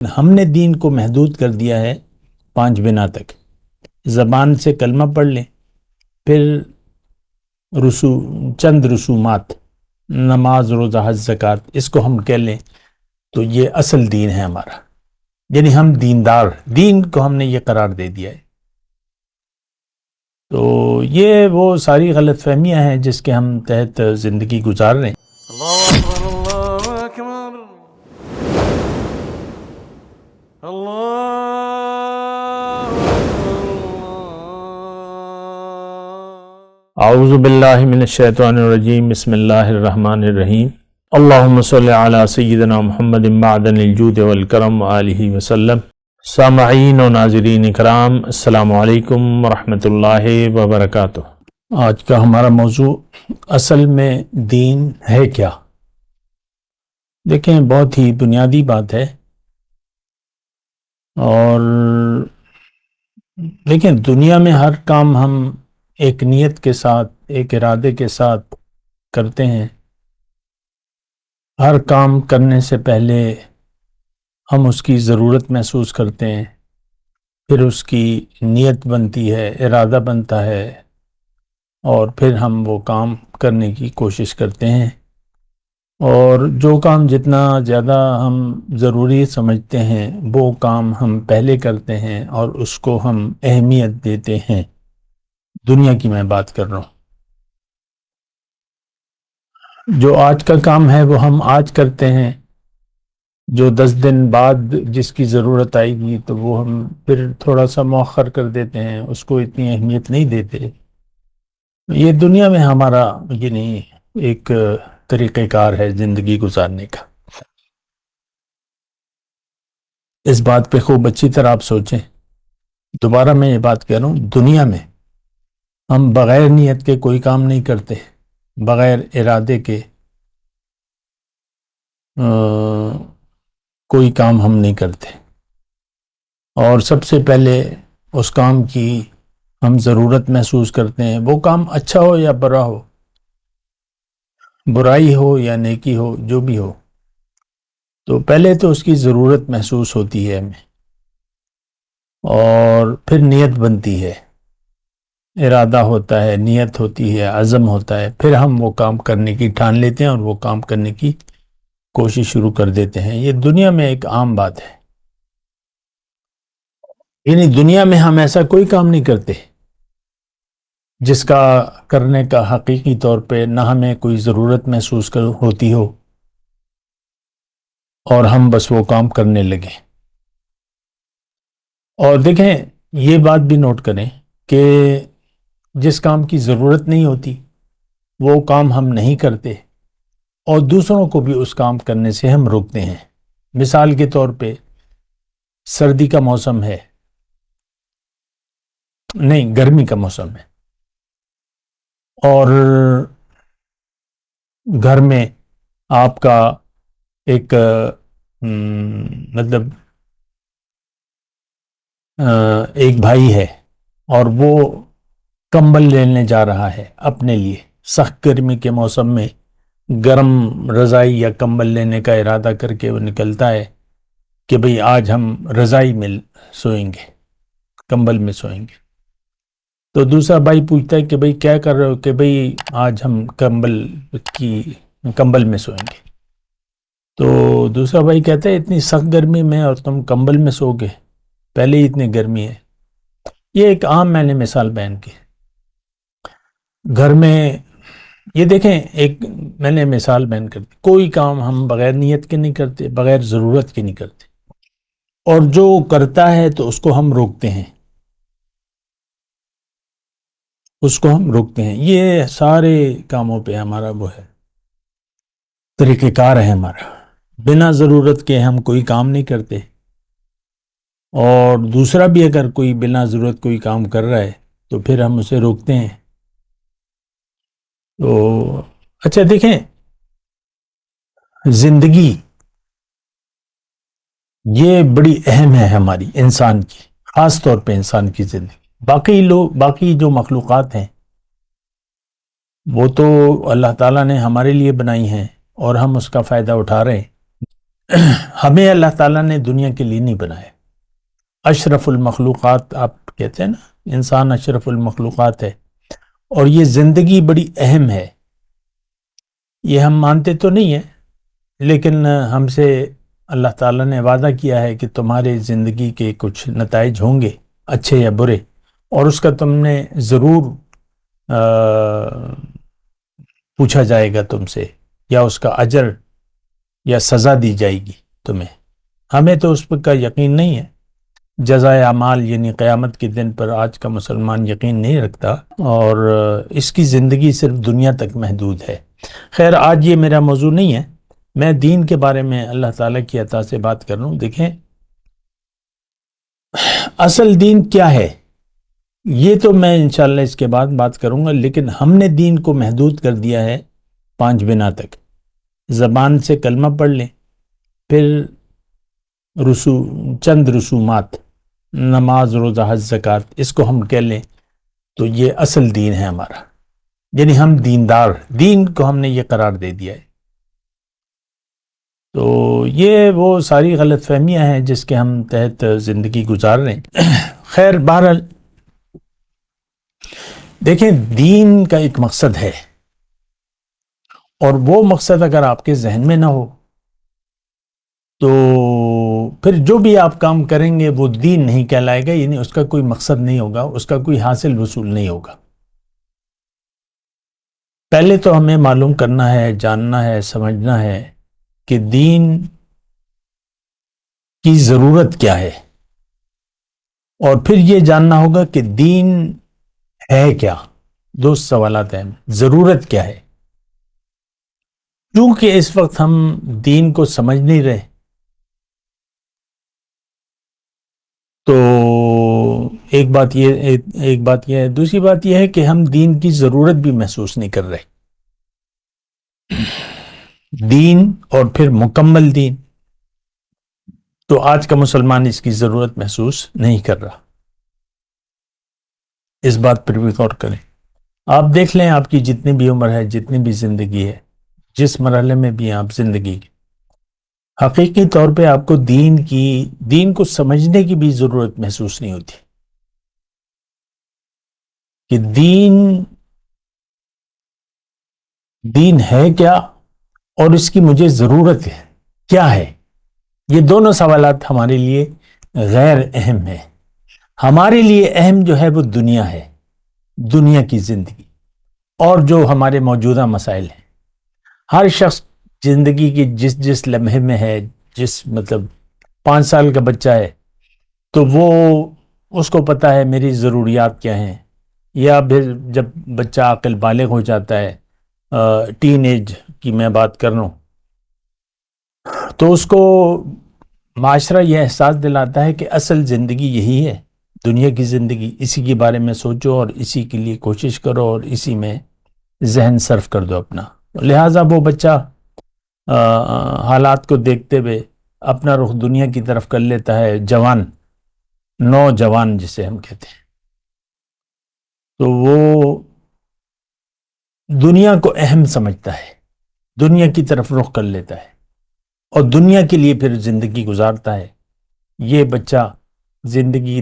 ہم نے دین کو محدود کر دیا ہے 5 بنا تک. زبان سے کلمہ پڑھ لیں، پھر چند رسومات، نماز، روزہ، حج، زکوٰۃ، اس کو ہم کہہ لیں تو یہ اصل دین ہے ہمارا. یعنی ہم دیندار، دین کو ہم نے یہ قرار دے دیا ہے. تو یہ وہ ساری غلط فہمیاں ہیں جس کے ہم تحت زندگی گزار رہے ہیں. اللہ اکبر، اللہ اکبر، اللہ اعوذ باللہ من الشیطان الرجیم، بسم اللہ الرحمن الرحیم. اللہم صلی علی سیدنا محمد معدن الجود والکرم وآلہ وسلم. سامعین و ناظرین اکرام، السلام علیکم ورحمۃ اللہ وبرکاتہ. آج کا ہمارا موضوع اصل میں دین ہے کیا؟ دیکھیں، بہت ہی بنیادی بات ہے. اور دیکھیں، دنیا میں ہر کام ہم ایک نیت کے ساتھ، ایک ارادے کے ساتھ کرتے ہیں. ہر کام کرنے سے پہلے ہم اس کی ضرورت محسوس کرتے ہیں، پھر اس کی نیت بنتی ہے، ارادہ بنتا ہے، اور پھر ہم وہ کام کرنے کی کوشش کرتے ہیں. اور جو کام جتنا زیادہ ہم ضروری سمجھتے ہیں وہ کام ہم پہلے کرتے ہیں اور اس کو ہم اہمیت دیتے ہیں. دنیا کی میں بات کر رہا ہوں. جو آج کا کام ہے وہ ہم آج کرتے ہیں، جو 10 دن بعد جس کی ضرورت آئے گی تو وہ ہم پھر تھوڑا سا مؤخر کر دیتے ہیں، اس کو اتنی اہمیت نہیں دیتے. یہ دنیا میں ہمارا یعنی ایک طریقہ کار ہے زندگی گزارنے کا. اس بات پہ خوب اچھی طرح آپ سوچیں. دوبارہ میں یہ بات کہہ رہا ہوں، دنیا میں ہم بغیر نیت کے کوئی کام نہیں کرتے، بغیر ارادے کے کوئی کام ہم نہیں کرتے. اور سب سے پہلے اس کام کی ہم ضرورت محسوس کرتے ہیں، وہ کام اچھا ہو یا برا ہو، برائی ہو یا نیکی ہو، جو بھی ہو، تو پہلے تو اس کی ضرورت محسوس ہوتی ہے ہمیں، اور پھر نیت بنتی ہے، ارادہ ہوتا ہے، نیت ہوتی ہے، عزم ہوتا ہے، پھر ہم وہ کام کرنے کی ٹھان لیتے ہیں اور وہ کام کرنے کی کوشش شروع کر دیتے ہیں. یہ دنیا میں ایک عام بات ہے. یعنی دنیا میں ہم ایسا کوئی کام نہیں کرتے جس کا کرنے کا حقیقی طور پہ نہ ہمیں کوئی ضرورت محسوس ہوتی ہو اور ہم بس وہ کام کرنے لگیں. اور دیکھیں، یہ بات بھی نوٹ کریں کہ جس کام کی ضرورت نہیں ہوتی وہ کام ہم نہیں کرتے، اور دوسروں کو بھی اس کام کرنے سے ہم روکتے ہیں. مثال کے طور پہ سردی کا موسم ہے، نہیں، گرمی کا موسم ہے، اور گھر میں آپ کا ایک مطلب ایک بھائی ہے اور وہ کمبل لینے جا رہا ہے اپنے لیے. سخت گرمی کے موسم میں گرم رضائی یا کمبل لینے کا ارادہ کر کے وہ نکلتا ہے کہ بھئی آج ہم رضائی میں سوئیں گے، کمبل میں سوئیں گے. تو دوسرا بھائی پوچھتا ہے کہ بھئی کیا کر رہے ہو؟ کہ بھئی آج ہم کمبل میں سوئیں گے. تو دوسرا بھائی کہتا ہے اتنی سخت گرمی میں اور تم کمبل میں سو گے، پہلے ہی اتنی گرمی ہے. یہ ایک عام میں نے مثال بیان کی. گھر میں یہ دیکھیں، ایک میں نے مثال بیان کر دی. کوئی کام ہم بغیر نیت کے نہیں کرتے، بغیر ضرورت کے نہیں کرتے، اور جو کرتا ہے تو اس کو ہم روکتے ہیں، اس کو ہم روکتے ہیں. یہ سارے کاموں پہ ہمارا وہ ہے، طریقہ کار ہے ہمارا. بنا ضرورت کے ہم کوئی کام نہیں کرتے، اور دوسرا بھی اگر کوئی بنا ضرورت کوئی کام کر رہا ہے تو پھر ہم اسے روکتے ہیں. تو اچھا دیکھیں، زندگی یہ بڑی اہم ہے ہماری انسان کی، خاص طور پہ انسان کی زندگی. باقی جو مخلوقات ہیں وہ تو اللہ تعالیٰ نے ہمارے لیے بنائی ہیں اور ہم اس کا فائدہ اٹھا رہے ہیں. ہمیں اللہ تعالیٰ نے دنیا کے لیے نہیں بنایا. اشرف المخلوقات آپ کہتے ہیں نا، انسان اشرف المخلوقات ہے، اور یہ زندگی بڑی اہم ہے. یہ ہم مانتے تو نہیں ہیں، لیکن ہم سے اللہ تعالیٰ نے وعدہ کیا ہے کہ تمہارے زندگی کے کچھ نتائج ہوں گے، اچھے یا برے، اور اس کا تم نے ضرور پوچھا جائے گا تم سے، یا اس کا اجر یا سزا دی جائے گی تمہیں. ہمیں تو اس پر کا یقین نہیں ہے. جزائے اعمال یعنی قیامت کے دن پر آج کا مسلمان یقین نہیں رکھتا، اور اس کی زندگی صرف دنیا تک محدود ہے. خیر، آج یہ میرا موضوع نہیں ہے. میں دین کے بارے میں اللہ تعالیٰ کی عطا سے بات کر رہا ہوں. دیکھیں، اصل دین کیا ہے یہ تو میں انشاءاللہ اس کے بعد بات کروں گا، لیکن ہم نے دین کو محدود کر دیا ہے 5 بنا تک. زبان سے کلمہ پڑھ لیں، پھر چند رسومات، نماز، روزہ، حج، زکوٰۃ، اس کو ہم کہہ لیں تو یہ اصل دین ہے ہمارا. یعنی ہم دیندار، دین کو ہم نے یہ قرار دے دیا ہے. تو یہ وہ ساری غلط فہمیاں ہیں جس کے ہم تحت زندگی گزار رہے ہیں. خیر، بہرحال دیکھیں، دین کا ایک مقصد ہے، اور وہ مقصد اگر آپ کے ذہن میں نہ ہو تو پھر جو بھی آپ کام کریں گے وہ دین نہیں کہلائے گا. یعنی اس کا کوئی مقصد نہیں ہوگا، اس کا کوئی حاصل وصول نہیں ہوگا. پہلے تو ہمیں معلوم کرنا ہے، جاننا ہے، سمجھنا ہے کہ دین کی ضرورت کیا ہے، اور پھر یہ جاننا ہوگا کہ دین ہے کیا. 2 سوالات ہیں. ضرورت کیا ہے؟ کیونکہ اس وقت ہم دین کو سمجھ نہیں رہے، تو ایک بات یہ ہے. دوسری بات یہ ہے کہ ہم دین کی ضرورت بھی محسوس نہیں کر رہے. دین اور پھر مکمل دین، تو آج کا مسلمان اس کی ضرورت محسوس نہیں کر رہا. اس بات پر بھی غور کریں. آپ دیکھ لیں، آپ کی جتنی بھی عمر ہے، جتنی بھی زندگی ہے، جس مرحلے میں بھی آپ زندگی کی، حقیقی طور پہ آپ کو دین کو سمجھنے کی بھی ضرورت محسوس نہیں ہوتی کہ دین ہے کیا، اور اس کی مجھے ضرورت کیا ہے. یہ دونوں سوالات ہمارے لیے غیر اہم ہیں. ہمارے لیے اہم جو ہے وہ دنیا ہے، دنیا کی زندگی، اور جو ہمارے موجودہ مسائل ہیں. ہر شخص زندگی کی جس لمحے میں ہے، مطلب 5 سال کا بچہ ہے تو وہ اس کو پتہ ہے میری ضروریات کیا ہیں. یا پھر جب بچہ عاقل بالغ ہو جاتا ہے، ٹین ایج کی میں بات کر رہا ہوں، تو اس کو معاشرہ یہ احساس دلاتا ہے کہ اصل زندگی یہی ہے، دنیا کی زندگی. اسی کے بارے میں سوچو اور اسی کے لیے کوشش کرو اور اسی میں ذہن صرف کر دو اپنا. لہٰذا وہ بچہ حالات کو دیکھتے ہوئے اپنا رخ دنیا کی طرف کر لیتا ہے. نوجوان جسے ہم کہتے ہیں، تو وہ دنیا کو اہم سمجھتا ہے، دنیا کی طرف رخ کر لیتا ہے، اور دنیا کے لیے پھر زندگی گزارتا ہے. یہ بچہ زندگی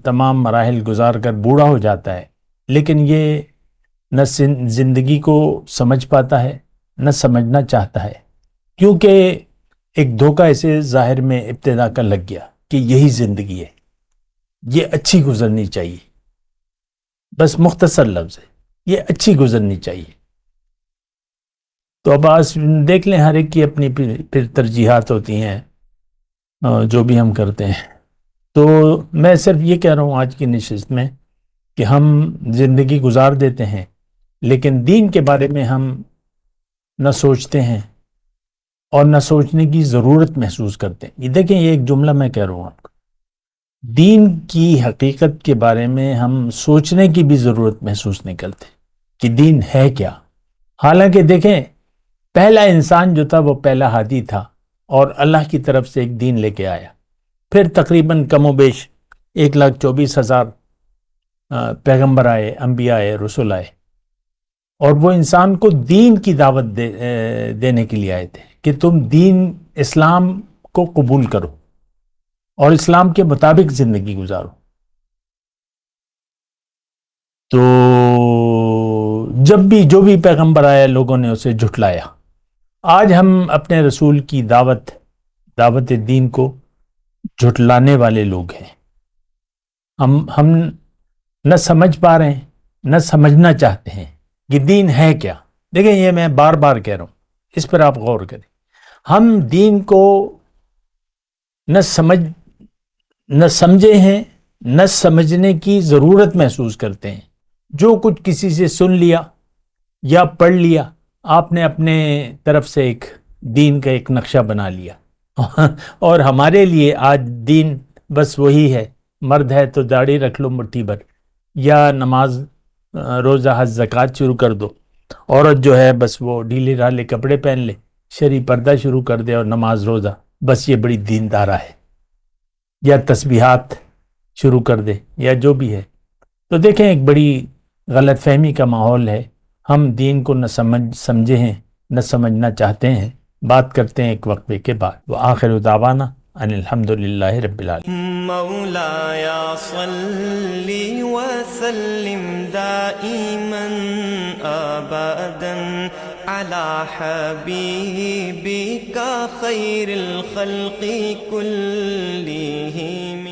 تمام مراحل گزار کر بوڑھا ہو جاتا ہے، لیکن یہ نہ زندگی کو سمجھ پاتا ہے، نہ سمجھنا چاہتا ہے، کیونکہ ایک دھوکہ اسے ظاہر میں ابتدا کا لگ گیا کہ یہی زندگی ہے، یہ اچھی گزرنی چاہیے. بس مختصر لفظ ہے، یہ اچھی گزرنی چاہیے. تو اب آج دیکھ لیں، ہر ایک کی اپنی پھر ترجیحات ہوتی ہیں جو بھی ہم کرتے ہیں. تو میں صرف یہ کہہ رہا ہوں آج کی نشست میں کہ ہم زندگی گزار دیتے ہیں، لیکن دین کے بارے میں ہم نہ سوچتے ہیں اور نہ سوچنے کی ضرورت محسوس کرتے ہیں. یہ دیکھیں، یہ ایک جملہ میں کہہ رہا ہوں آپ کو، دین کی حقیقت کے بارے میں ہم سوچنے کی بھی ضرورت محسوس نہیں کرتے کہ دین ہے کیا. حالانکہ دیکھیں، پہلا انسان جو تھا وہ پہلا ہادی تھا، اور اللہ کی طرف سے ایک دین لے کے آیا. پھر تقریباً کم و بیش 1,24,000 پیغمبر آئے، انبیاء آئے، رسول آئے، اور وہ انسان کو دین کی دعوت دینے کے لیے آئے تھے کہ تم دین اسلام کو قبول کرو اور اسلام کے مطابق زندگی گزارو. تو جب بھی جو بھی پیغمبر آیا لوگوں نے اسے جھٹلایا. آج ہم اپنے رسول کی دعوت دین کو جھٹلانے والے لوگ ہیں. ہم نہ سمجھ پا رہے ہیں نہ سمجھنا چاہتے ہیں کہ دین ہے کیا. دیکھیں یہ میں بار بار کہہ رہا ہوں, اس پر آپ غور کریں. ہم دین کو نہ سمجھے ہیں نہ سمجھنے کی ضرورت محسوس کرتے ہیں. جو کچھ کسی سے سن لیا یا پڑھ لیا, آپ نے اپنے طرف سے ایک دین کا ایک نقشہ بنا لیا. اور ہمارے لیے آج دین بس وہی ہے, مرد ہے تو داڑھی رکھ لو مٹھی بھر, یا نماز روزہ حج زکوٰۃ شروع کر دو. عورت جو ہے بس وہ ڈھیلے ڈھالے کپڑے پہن لے, شرعی پردہ شروع کر دے اور نماز روزہ, بس یہ بڑی دیندارہ ہے. یا تسبیحات شروع کر دے یا جو بھی ہے. تو دیکھیں ایک بڑی غلط فہمی کا ماحول ہے. ہم دین کو نہ سمجھے ہیں نہ سمجھنا چاہتے ہیں. بات کرتے ہیں ایک وقفے کے بعد. وآخر دعوانا ان الحمدللہ رب العالمین. مولایا صلی وسلم دائما ابدا على حبیبک خیر الخلق کلہم.